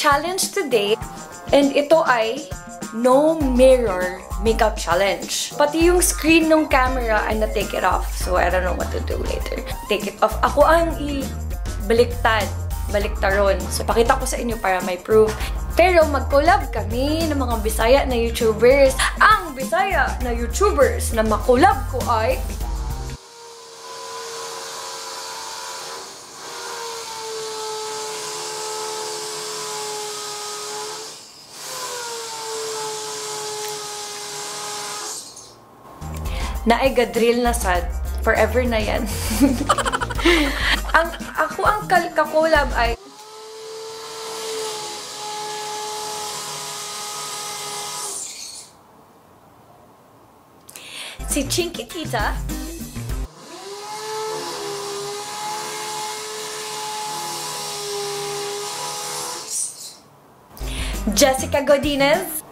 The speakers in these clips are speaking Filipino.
challenge today. And ito ay no mirror makeup challenge. Pati yung screen ng camera ay na-take it off. So, I don't know what to do later. Take it off. Ako ang baliktaron. So, pakita ko sa inyo para may proof. Pero, mag-collab kami ng mga Bisaya na YouTubers. Ang Bisaya na YouTubers na makolab ko ay naigadrill na sad. Forever na yan. Ako ang kakolab ay si Chinkytita, Jessica Godinez,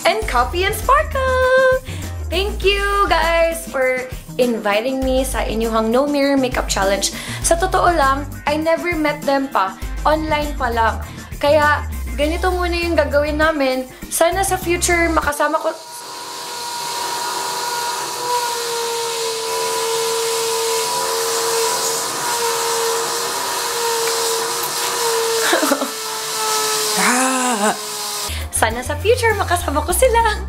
and CoffeeAndSparkle! Thank you guys for inviting me sa inyong No Mirror Makeup Challenge. Sa totoo lang, I never met them pa. Online pa lang. Kaya, ganito muna yung gagawin namin. Sana sa future makasama ko. Sana sa future makasama ko sila.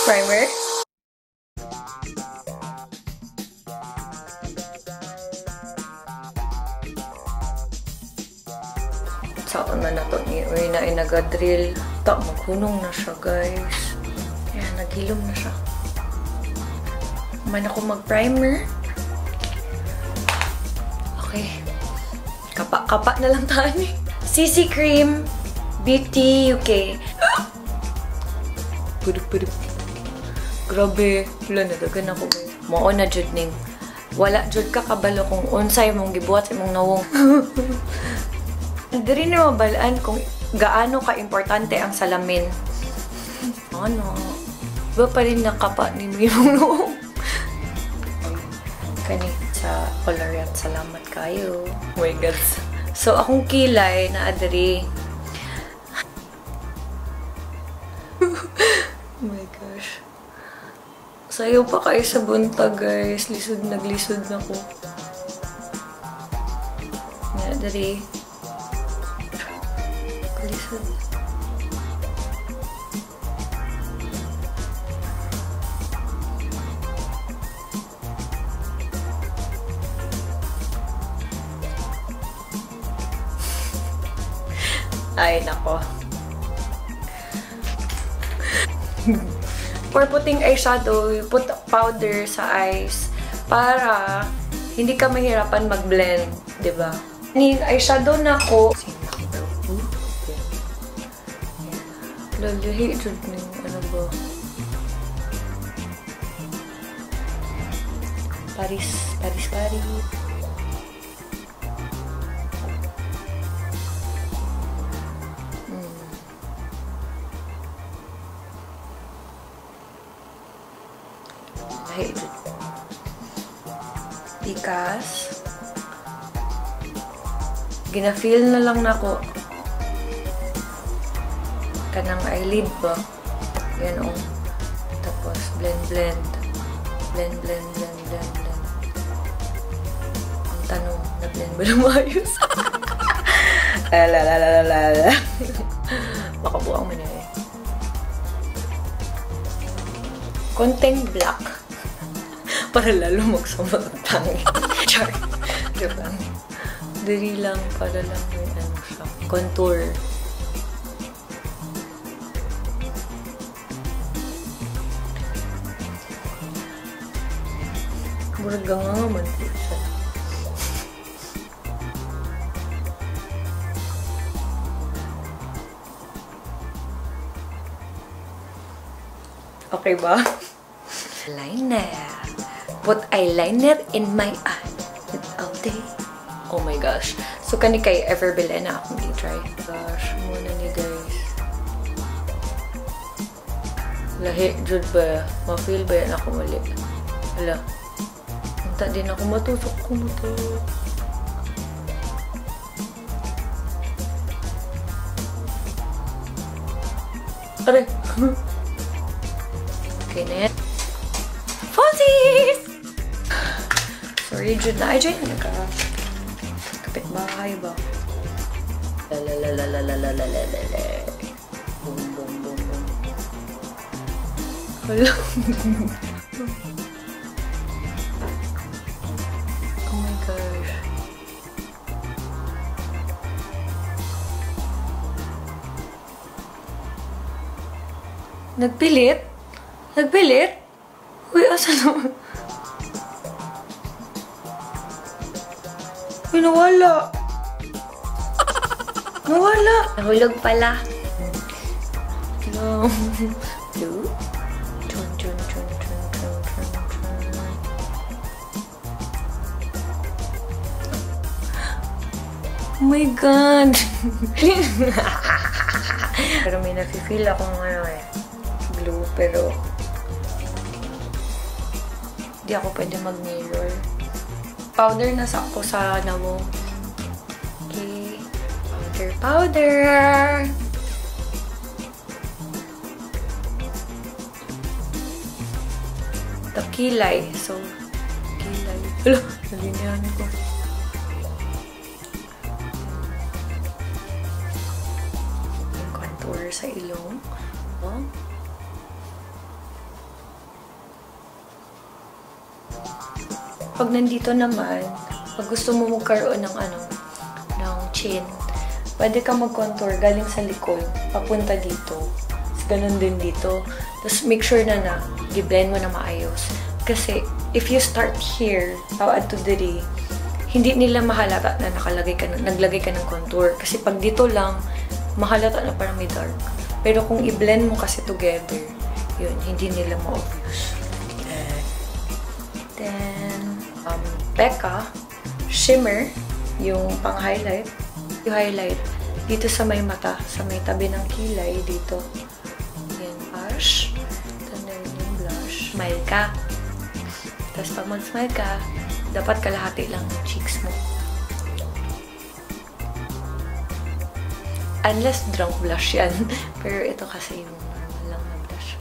Primer. Saan na to ni Uy na inagadrill. Tak, maghunong na siya, guys. Ayan, naghilom na siya. Man ako mag-primer. Okay. Kapa na lang tayo. CC Cream Beauty UK. Puduk. Grabe. Wala na, dagan ako. Mao na jud ning. Wala jud ka kabalo kung unsay mong gibuhat sa imong nawong. Diri na mabalaan kung gaano ka-importante ang salamin. Ano? Ba pa rin nakapa ni imong nawong? Kani sa Colorant. Salamat kayo. Oh my God. So, akong kilay na adri. Oh my gosh. Sayo pa kayo sa bunta, guys. Naglisod na ko. Nga, adri. Lisod. Ay, nako. For putting eyeshadow, you put powder sa eyes para hindi ka mahirapan mag-blend, diba? Yung eyeshadow na ko. Lalahi, jud ng ano ba? Paris. Because gina-feel na lang nako kanang eyelid ba. Yan o. Tapos blend. Ang tanong, na-blend ba na maayos? Baka buwang mo na eh. Konting black. Para lalo magsamot ang tangi. Char. Diba? Diri lang, para lang may ano siya. Contour. Murag nga man po siya. Okay ba? Eyeliner. Put eyeliner in my eye. All day. Oh. Oh my gosh. So, kani kay ever bilhin na akong i-try. Gosh, muna ni guys. Lahi, jud ba? Ma-feel ba yan ako mali? Hala. Punta din ako matusok ko mo to. Aray. Okay na yan. Falsies! Sorry, jud na. Ay, dyan. Kapit bahay ba? Lalalalalalalalala. Boom, boom, boom, boom. Hala. Oh my gosh. Nagpilit? Nagpilit? Uy, asa naman? Uy, nawala. Nawala. Nahulog pala. No. Two. Chun, chun, chun, chun, chun, chun, chun. Oh my God. Pero may nafe-feel akong ano eh. Blue, pero hindi ako pwede mag-mirror. Powder na sakto sa namo. Okay. Powder! The kilay. So, kilay. Hala! Nalinihan ko. Yung contour sa ilong. Oh. Pag nandito naman, pag gusto mo magkaroon ng ng chin, pwede ka mag-contour galing sa likod, papunta dito. Ganun din dito. Tapos make sure na i-blend mo na maayos. Kasi if you start here, tawad to diri, hindi nila mahalata na naglagay ka ng contour. Kasi pag dito lang, mahalata na parang may dark. Pero kung i-blend mo kasi together, yun, hindi nila ma-obvious. Then, Becca, shimmer, yung pang-highlight. Yung highlight, dito sa may mata, sa may tabi ng kilay, dito. Yan, blush. Tanda yung blush. Smile ka. Tapos pag mag-smile ka, dapat kalahati lang yung cheeks mo. Unless drunk blush yan. Pero ito kasi yung normal lang na blush.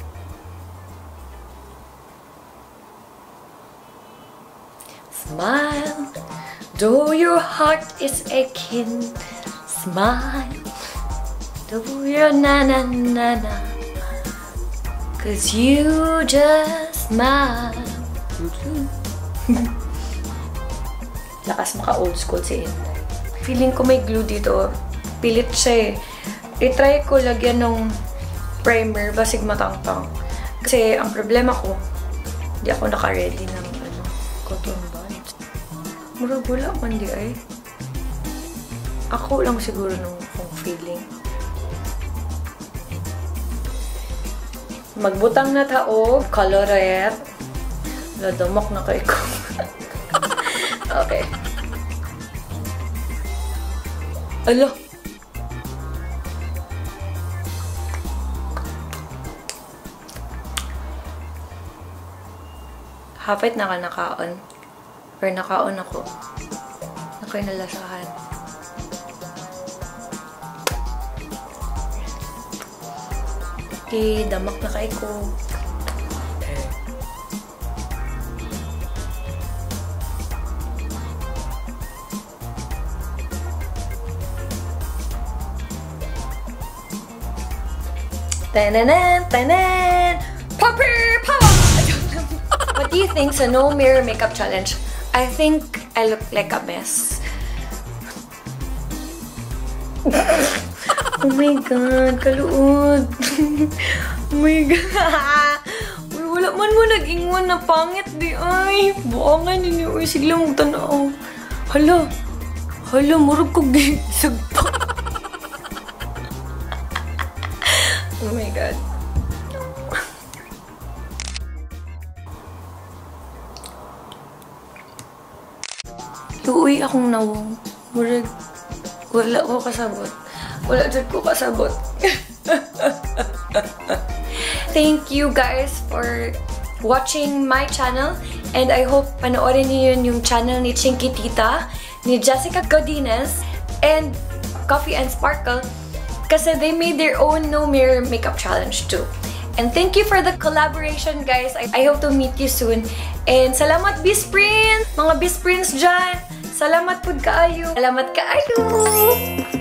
Smile, though your heart is aching. Smile, though you're na-na-na-na. 'Cause you just smile. Lakas maka-old school si Inday. Feeling ko may glue dito. Pilit siya eh. I-try ko lagyan ng primer, basig matang-tang. Kasi ang problema ko, hindi ako naka-ready ng cotton buds. Murag wala man di ay. Ako lang siguro nung akong feeling. Magbutang na taog, colorette. Ladamok na kayo ko. Okay. Ala! Hapit na ka nakaon. Or nakaon ako. Ako'y nalasahan. Okay, damak na kayo ko. Tananan! Tanan! Popper! Power! What do you think sa no mirror makeup challenge? I think I look like a mess. Oh my God, kaluod. Oh my God. Uy, wala man mo nag-ingwan na pangit di ay. Buangan ninyo. Uy, sige lang magtanaw. Hala. Hala, murag ko gisagpa. Oh my God. Luoy akong nawong. Murag, wala ko kasabot. Wala dyan ko kasabot. Thank you guys for watching my channel. And I hope panoorin niyo yun yung channel ni Chinkytita, ni Jessica Godinez, and CoffeeAndSparkle. Kasi they made their own no mirror makeup challenge too. And thank you for the collaboration, guys. I hope to meet you soon. And salamat, Bisprins! Mga Bisprins dyan! Salamat po kaayo! Salamat kaayo!